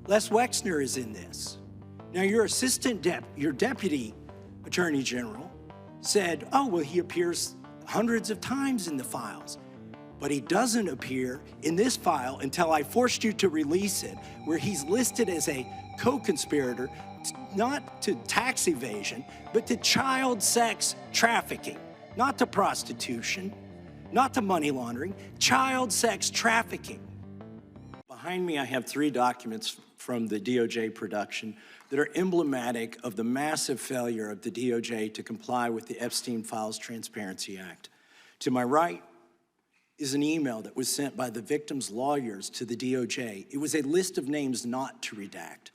Les Wexner is in this. Now, your deputy attorney general said, oh, well, he appears hundreds of times in the files, but he doesn't appear in this file until I forced you to release it, where he's listed as a co-conspirator, not to tax evasion, but to child sex trafficking, not to prostitution, not to money laundering, child sex trafficking. Behind me, I have 3 documents from the DOJ production that are emblematic of the massive failure of the DOJ to comply with the Epstein Files Transparency Act. To my right is an email that was sent by the victim's lawyers to the DOJ. It was a list of names not to redact,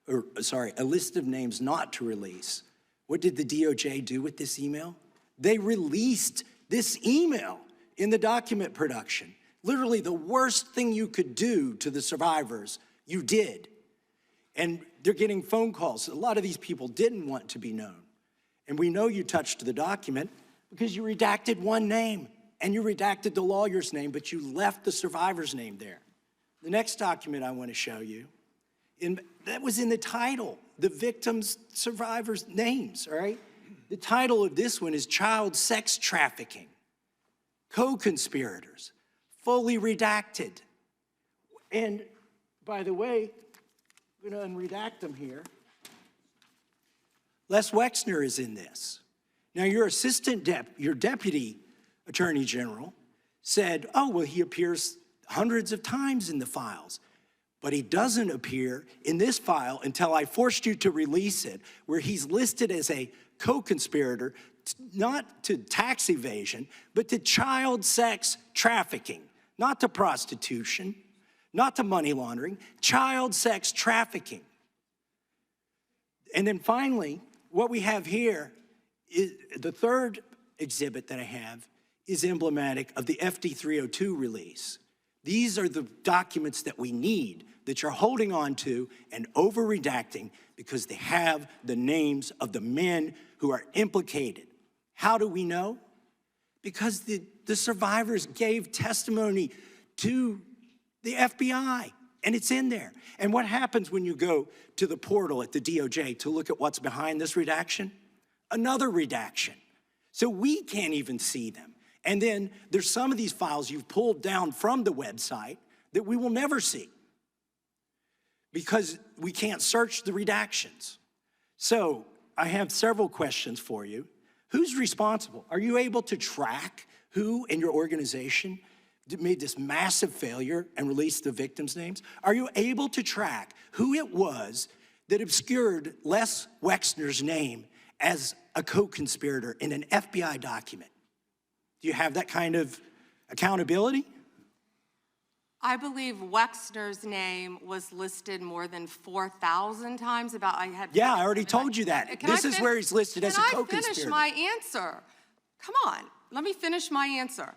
a list of names not to release. What did the DOJ do with this email? They released this email in the document production. Literally the worst thing you could do to the survivors, you did. And they're getting phone calls. A lot of these people didn't want to be known. And we know you touched the document because you redacted one name and you redacted the lawyer's name, but you left the survivor's name there. The next document I want to show you, that was in the title, the victim's survivors' names, all right? The title of this one is Child Sex Trafficking, Co-Conspirators, fully redacted. And by the way, I'm gonna unredact them here. Les Wexner is in this. Now your deputy attorney general said, oh, well, he appears hundreds of times in the files, but he doesn't appear in this file until I forced you to release it, where he's listed as a co-conspirator, not to tax evasion, but to child sex trafficking, not to prostitution, not to money laundering, child sex trafficking. And then finally, what we have here is the third exhibit that I have is emblematic of the FD-302 release. These are the documents that we need, that you're holding on to and over-redacting because they have the names of the men who are implicated. How do we know? Because the survivors gave testimony to the FBI, and it's in there. And what happens when you go to the portal at the DOJ to look at what's behind this redaction? Another redaction. So we can't even see them. And then there's some of these files you've pulled down from the website that we will never see because we can't search the redactions. So I have several questions for you. Who's responsible? Are you able to track who in your organization made this massive failure and released the victims' names? Are you able to track who it was that obscured Les Wexner's name as a co-conspirator in an FBI document? Do you have that kind of accountability? I believe Wexner's name was listed more than 4,000 times. Yeah, I already told you that. This is where he's listed as a co-conspirator. Can I finish my answer? Come on, let me finish my answer.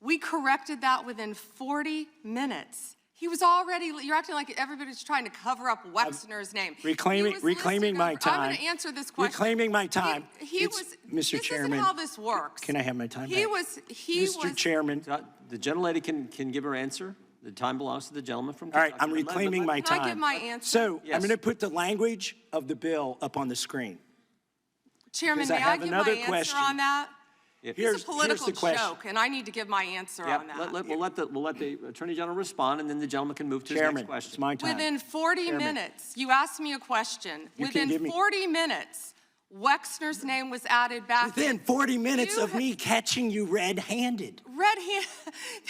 We corrected that within 40 minutes. He was already, you're acting like everybody's trying to cover up Wexner's name. Reclaiming my time. I'm gonna answer this question. Reclaiming my time. Mr. Chairman. This is how this works. Can I have my time back? Mr. Chairman. The gentlelady can give her answer. The time belongs to the gentleman from Kentucky. All right, I'm reclaiming my time. Can I give my answer? So yes. I'm gonna put the language of the bill up on the screen. Chairman, may I give my answer on that? Here's a political joke, and I need to give my answer on that. We'll let the Attorney General respond, and then the gentleman can move to his next question. It's my time. Within 40 minutes, you asked me a question. Within 40 minutes, Wexner's name was added back. Within 40 minutes of me catching you red-handed. Red-handed?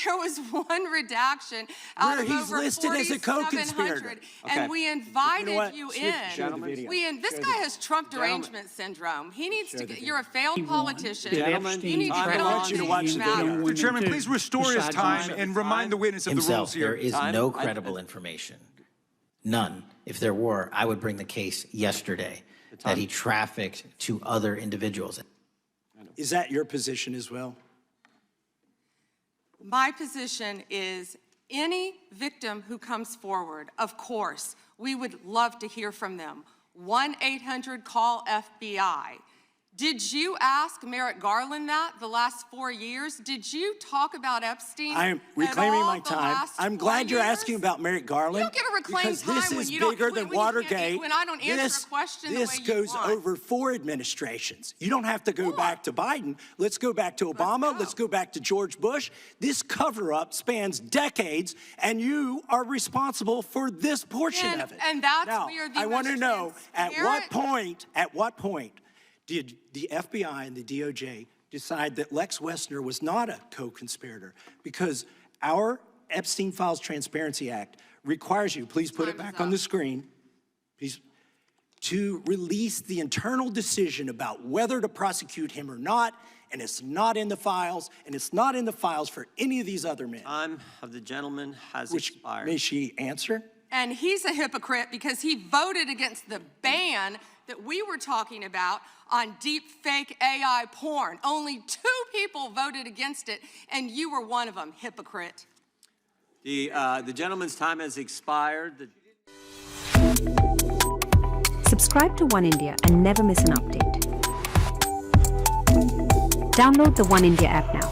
There was one redaction out of over 4,700, and we invited you in. This guy has Trump derangement syndrome. He needs to get, you're a failed politician. You need to get on to watch the video. Mr. Chairman, please restore his time and remind the witness of the rules here. There is no credible information. None. If there were, I would bring the case yesterday that he trafficked to other individuals. Is that your position as well? My position is any victim who comes forward, of course, we would love to hear from them. 1-800-CALL-FBI. Did you ask Merrick Garland that the last 4 years? Did you talk about Epstein? I am reclaiming my time. I'm glad you're asking about Merrick Garland. You don't get to reclaim time this when is you don't. bigger than Watergate. When I don't answer a question the way This you goes want. over 4 administrations. You don't have to go back to Biden. Let's go back to Obama. Let's go back to George Bush. This cover-up spans decades, and you are responsible for this portion of it. And that's now, where the I want to know at what point did the FBI and the DOJ decide that Lex Wexner was not a co-conspirator? Because our Epstein Files Transparency Act requires you, please put it back on the screen, please, to release the internal decision about whether to prosecute him or not, and it's not in the files, and it's not in the files for any of these other men. Time of the gentleman has expired. May she answer? And he's a hypocrite because he voted against the ban that we were talking about on deep fake AI porn. Only 2 people voted against it, and you were one of them, hypocrite. The gentleman's time has expired. Subscribe to One India and never miss an update. Download the One India app now.